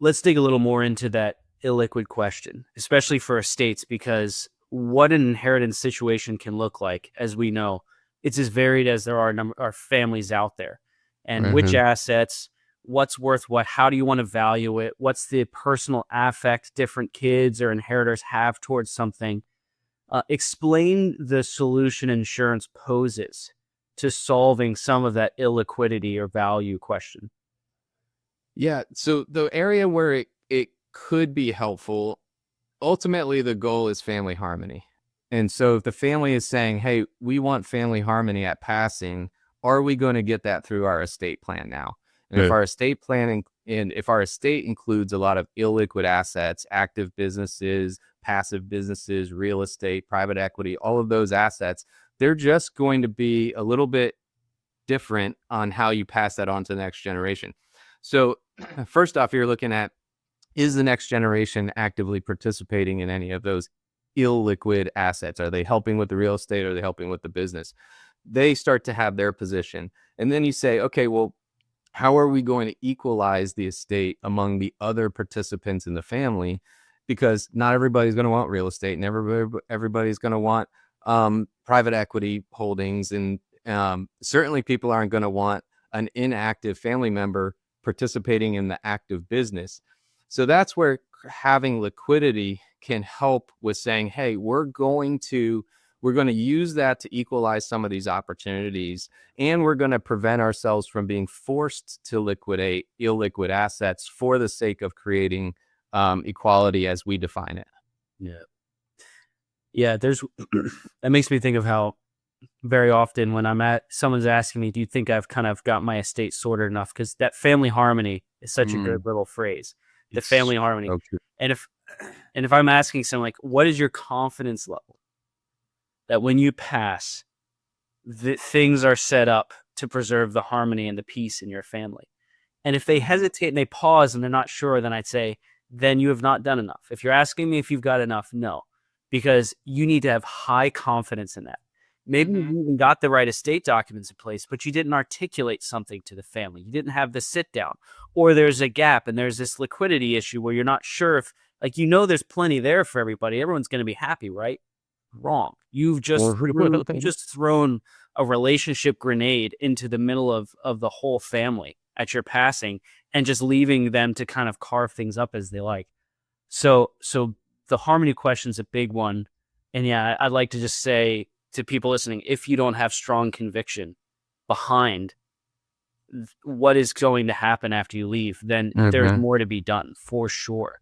let's dig a little more into that illiquid question, especially for estates, because what an inheritance situation can look like, as we know, it's as varied as there are families out there, and which Hmm. assets, what's worth what, how do you want to value it, what's the personal affect different kids or inheritors have towards something. Explain the solution insurance poses to solving some of that illiquidity or value question. Yeah. So the area where it could be helpful, ultimately the goal is family harmony. And so if the family is saying, hey, we want family harmony at passing, are we going to get that through our estate plan now? And if Yeah. our estate planning and if our estate includes a lot of illiquid assets, active businesses, passive businesses, real estate, private equity, all of those assets, they're just going to be a little bit different on how you pass that on to the next generation. So first off, you're looking at, is the next generation actively participating in any of those illiquid assets? Are they helping with the real estate? Or are they helping with the business? They start to have their position. And then you say, okay, well, how are we going to equalize the estate among the other participants in the family? Because not everybody's going to want real estate, and everybody's going to want private equity holdings. And certainly people aren't going to want an inactive family member participating in the active business. So that's where having liquidity can help with saying, hey, we're going to use that to equalize some of these opportunities, and we're going to prevent ourselves from being forced to liquidate illiquid assets for the sake of creating equality as we define it. Yeah. Yeah, there's that makes me think of how very often when someone's asking me, do you think I've kind of got my estate sorted enough? Because that family harmony is such a good little phrase. The It's family harmony. so true. And if I'm asking someone like, what is your confidence level that when you pass, things are set up to preserve the harmony and the peace in your family? And if they hesitate and they pause and they're not sure, then I'd say, then you have not done enough. If you're asking me if you've got enough, no, because you need to have high confidence in that. Maybe you even got the right estate documents in place, but you didn't articulate something to the family. You didn't have the sit down, or there's a gap and there's this liquidity issue where you're not sure if, like, there's plenty there for everybody. Everyone's going to be happy, right? Wrong. You've just thrown a relationship grenade into the middle of the whole family at your passing, and just leaving them to kind of carve things up as they like. So the harmony question is a big one. And yeah, I'd like to just say to people listening, if you don't have strong conviction behind what is going to happen after you leave, then there's more to be done for sure.